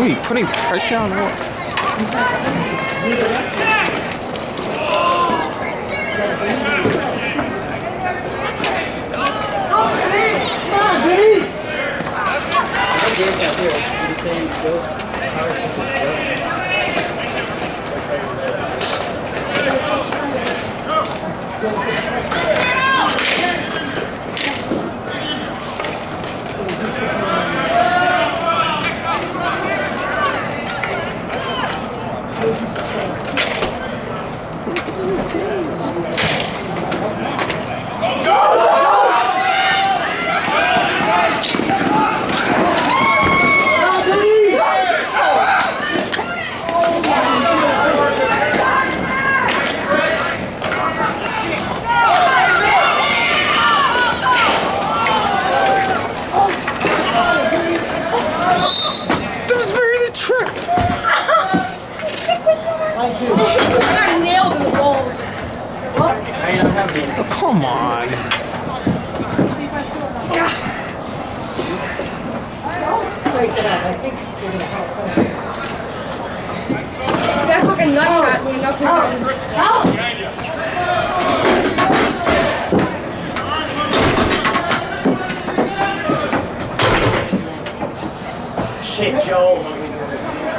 Wait, putting pressure on what? Oh, come on. That fucking nut shot me enough. Shit, Joe.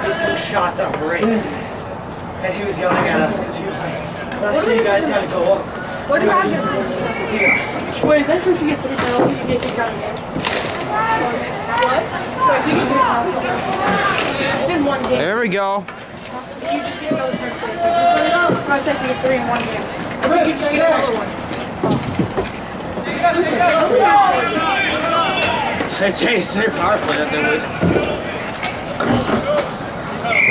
He took shots at break. And he was yelling at us because he was like, let's see, you guys gotta go up. What do you have? Yeah. Wait, is that true if you get 3 penalties, you get kicked out again? What? Wait, if you get 3 penalties. It's in 1 game. There we go. You just get another penalty. I said you get 3 in 1 game. I think you just get another one. It's so powerful that they would.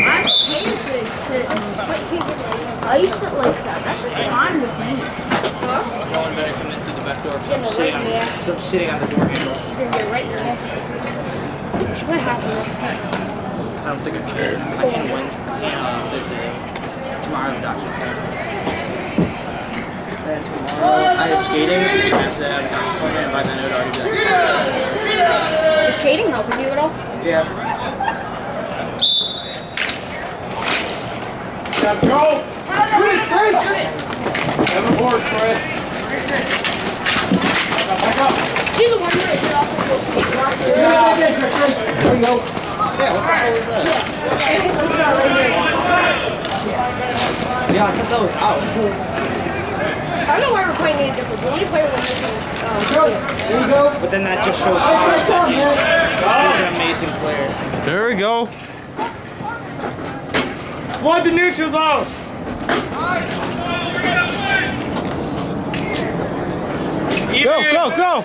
I'm paying for this shit, but you can't just ice it like that. That's fine with me. Going better coming into the back door. Getting it right in the ass. I'm sitting on the door handle. You're gonna get right in your ass. Which might happen. I don't think I care. I can win. Thursday. Tomorrow, the doctor's appointment. Then tomorrow, I have skating. After that, I have a doctor's appointment. And by then, it would already be done. Is skating helping you at all? Yeah. Let's go! Have a board, Chris. Back up. See the one where it's off the There you go. Yeah, what the hell is that? Yeah, I thought that was out. I don't know why we're playing any different. We only play when There you go. But then that just shows that he's an amazing player. There we go. Flood the neutrals out! Go, go, go!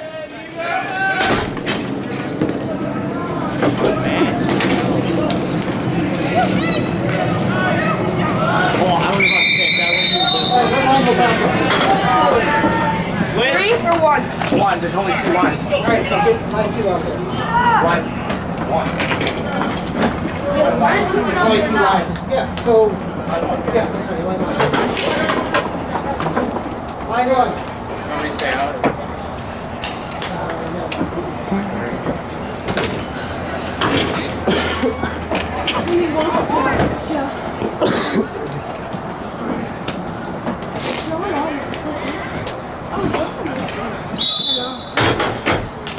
Oh, I was about to say that one. 3 or 1? One, there's only 2 lines. Alright, so get line 2 out there. One. There's only 2 lines. Yeah, so, yeah, sorry, line 1. Line 1. Want me to stay out?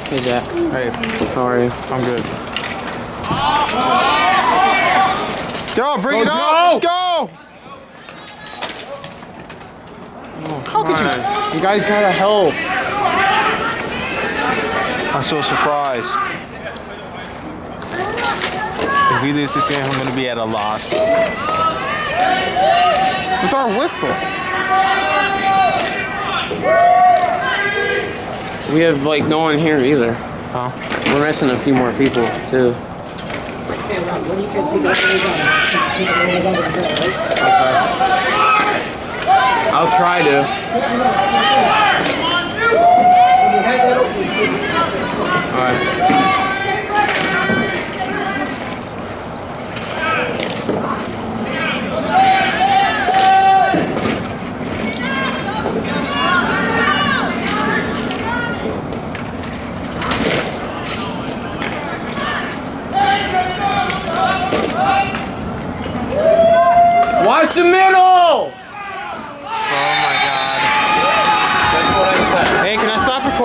Hey, Jack. Hey, how are you? I'm good. Go, bring it up! Let's go! How could you? You guys gotta help. I'm so surprised. If we lose this game, I'm gonna be at a loss. It's our whistle. We have like no one here either. Huh? We're missing a few more people too. Hey, Rob, when you can take out the gun, right? Okay. I'll try to. When you have that open, you take it. Alright.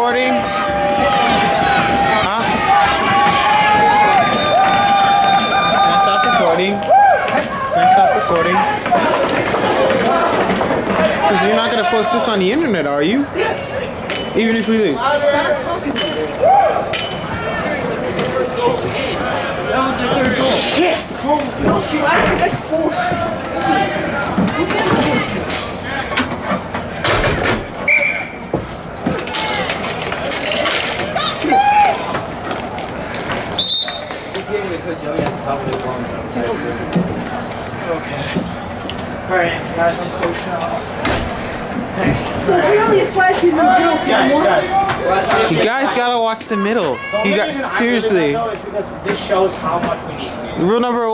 recording? Huh? Can I stop recording? Can I stop recording? Because you're not going to post this on the internet, are you? Yes. Even if we lose. Stop talking to me. That was their third goal. Shit! No, that's bullshit. Okay. Alright, guys, I'm coach now. Hey. So really, it's like you guys. You guys got to watch the middle. You got, seriously. Because this shows how much we need. Rule number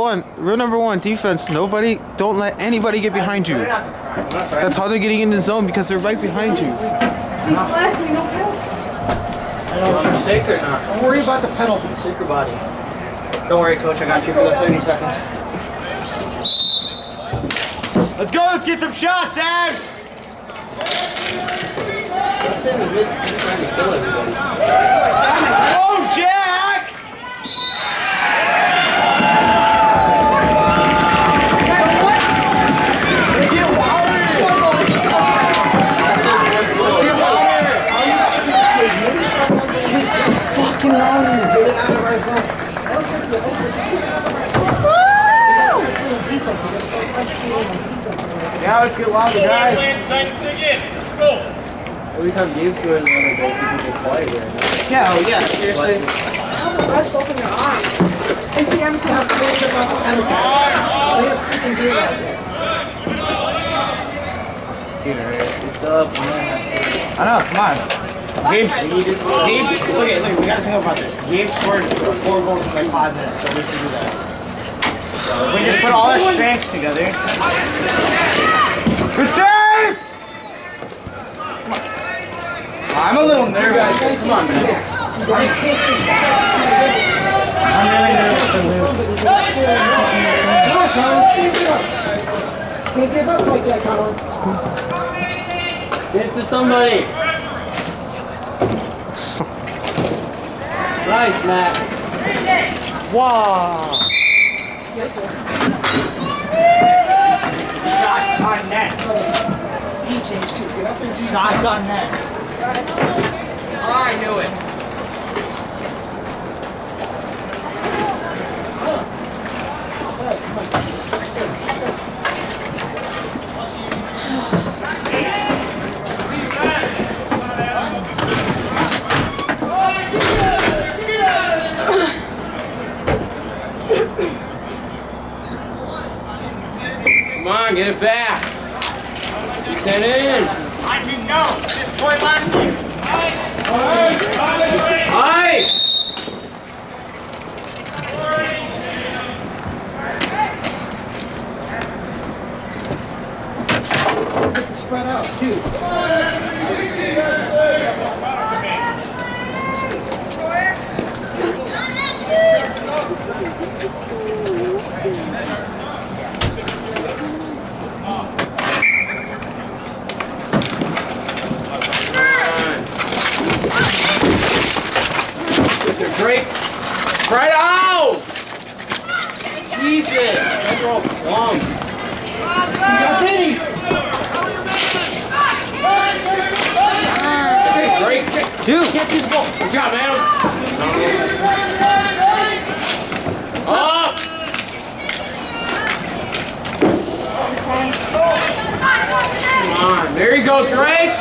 one, defense. Don't let anybody get behind you. That's how they're getting in the zone because they're right behind you. He slashed me, no penalty. I know it's a mistake or not. Don't worry about the penalty. Sink your body. Don't worry, coach. I got you for the 30 seconds. Let's go. Let's get some shots, Abs. Oh, Jack! Get louder! Fucking louder! Get it out of our zone. Now let's get louder, guys. Every time Gabe's doing another goal, people get quiet here. Yeah, oh yeah, seriously. Rush open your eyes. They see everything. Play a freaking game out there. We still have 1.5. I know, come on. Gabe, look, we gotta think about this. Gabe scored 4 goals in like 5 minutes, so we should do that. So if we just put all our strengths together. Good save! Come on. I'm a little nervous. Come on, man. I'm really nervous to lose. Come on, Colin. Can't give up like that, Colin. Get to somebody. Nice, Matt. Wow. Shots on net. Shots on net. Oh, I knew it. Come on, get it back. Get in. I can go. This boy last year. Ice! Get the spread out, too. Break. Right out! Jesus! Those are all flung. Okay, break. Two. Get to the ball. Good job, man. Up! Come on. There you go, Drake.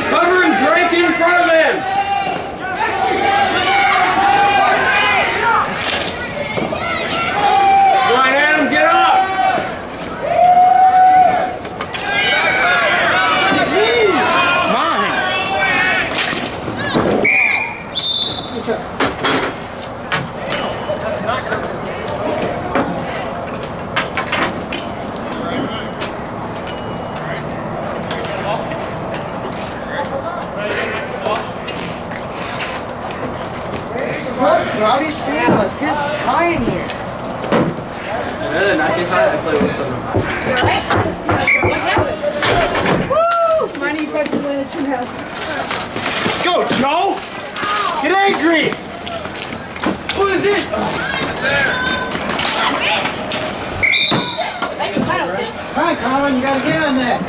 Covering Drake in front of him. Come on, Adam, get up! Come on! Rowdy's fan, let's get high in here. I play with someone. What happened? Woo! My defensive win. Go, Joe! Get angry! Who is it? Come on, Colin, you gotta get on that.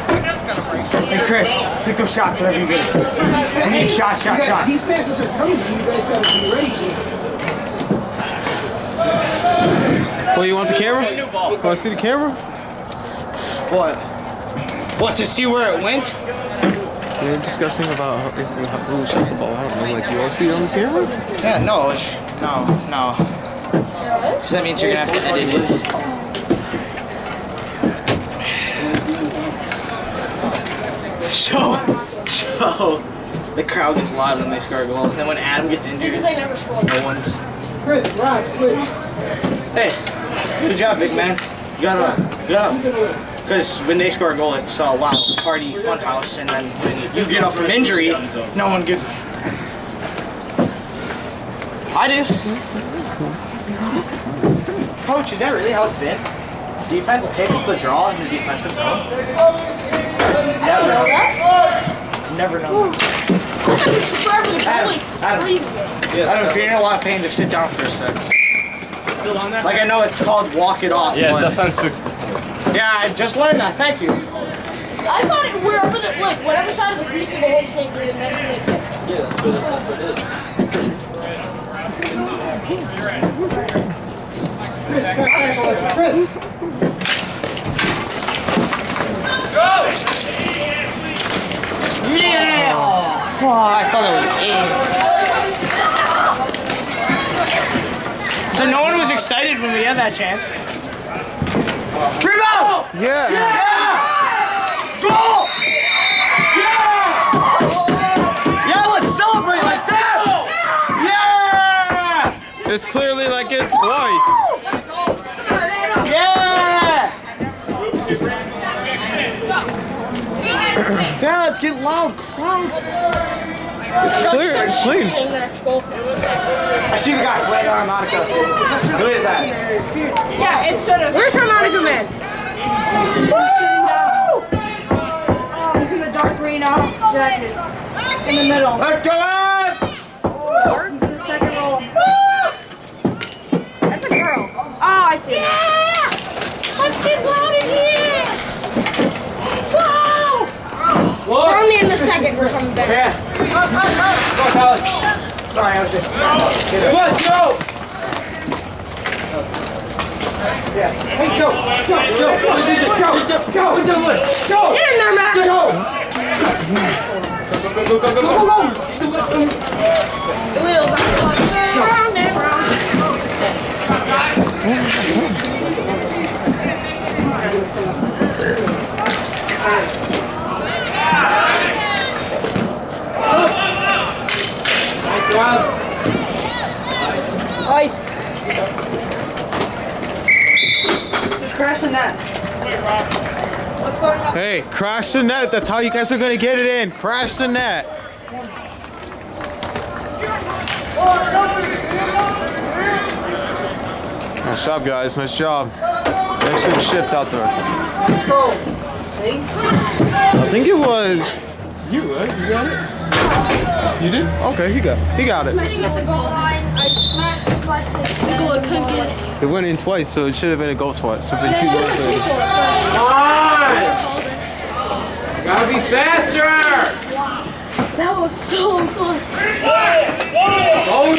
Hey, Chris, pick those shots, whatever you get. I need shots. These passes are coming, so you guys gotta be ready. Well, you want the camera? Want to see the camera? What? What, to see where it went? We were discussing about how who shot the ball. I don't know. Like, you want to see it on the camera? Yeah, no. Because that means you're gonna have to edit it. So, the crowd gets loud when they score a goal. And then when Adam gets injured, Because I never scored. no one's. Chris, rock, switch. Hey, good job, big man. You gotta. Because when they score a goal, it's a wow, party, fun house. And then when you get up from injury, no one gives. I do. Coach, is that really how it's been? Defense picks the draw in the defensive zone. Never know. Adam, if you're in a lot of pain, just sit down for a sec. Still on that? Like, I know it's called walk it off. Yeah, but defense fixed it. yeah, I just learned that. Thank you. I thought it wherever the like whatever side of the crease the whole same green and then they picked. Yeah, that's what it is. Chris. Yeah! Oh, I thought that was A. So no one was excited when we had that chance. Rebound! Yeah. Yeah! Goal! Yeah! Yeah, let's celebrate like that! Yeah! It's clearly like it's twice. Yeah! Yeah, let's get loud, crowd. It's clear. It's clean. I see the guy playing harmonica. Who is that? Yeah, it's where's harmonica man? He's in the dark green jacket. In the middle. Let's go, Ev! He's in the second row. That's a girl. Oh, I see. Let's get loud in here! Wow! What? We're only in the second. We're coming back. Yeah. Come on, Alex. Sorry, I was just. Come on, Joe! Yeah. Hey, go. Get in there, Matt! The wheels are round and round. Ice. Just crash the net. Let's go. Hey, crash the net. That's how you guys are gonna get it in. Crash the net. Nice job, guys. Nice job. Thanks for the shift out there. Let's go. Hey? I think it was you, right? You got it? You did? Okay, he got it. I smacked the plastic. Goal, I couldn't get it. It went in twice, so it should have been a goal twice. So it's been 2 goals. Come on! Gotta be faster! That was so good. Oh,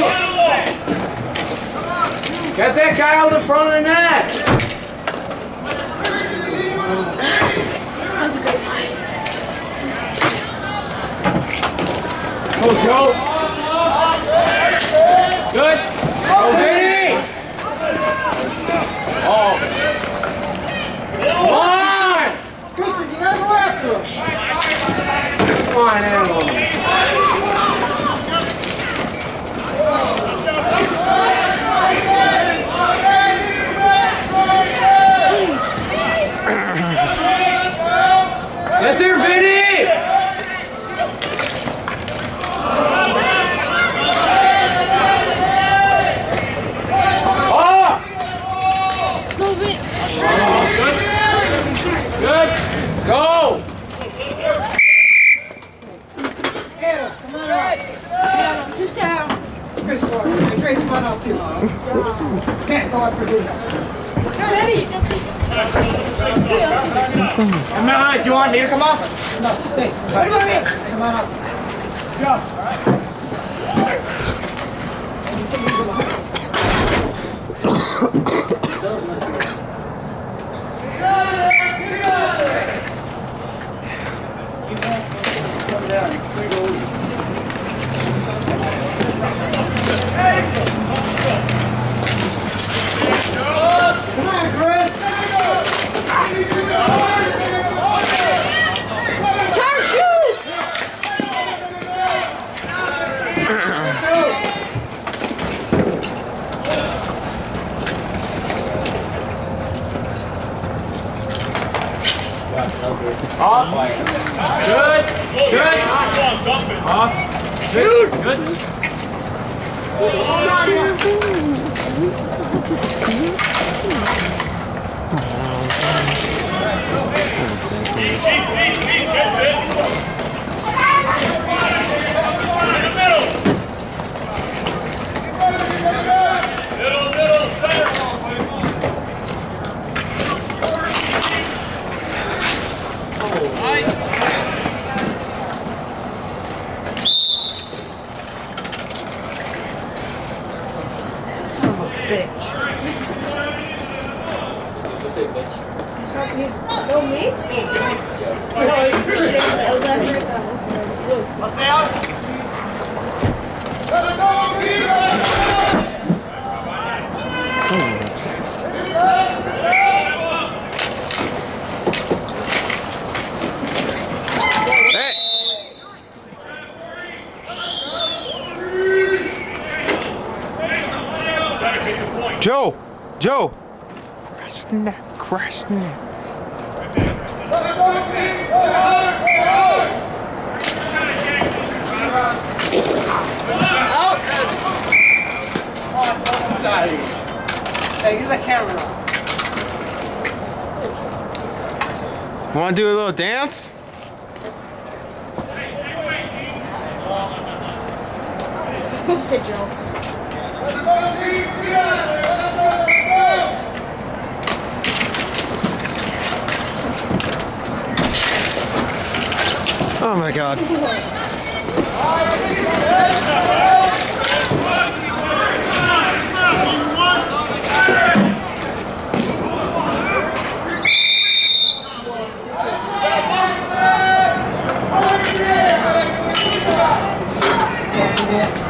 get that guy on the front of the net! That was a great play. Go, Joe! Good! Go, Vinny! Oh! Come on! Christian, you gotta go after him. Come on, Animal. Get there, Vinny! Oh! Move it. Good. Go! Caleb, come on up. Down, just down. Chris, hey, Trey, come on up too. Can't go up for video. Ready? Come on, do you want me to come off? No, stay. What about me? Come on up. Come on, Chris. Off. Good. Good. Off. Good. Good. No, me? No, it's Christian. I was after I'll stay out. Joe! Crash the net, crash the net. Hey, get the camera on. Want to do a little dance? Go sit, Joe. Oh my god. Yeah.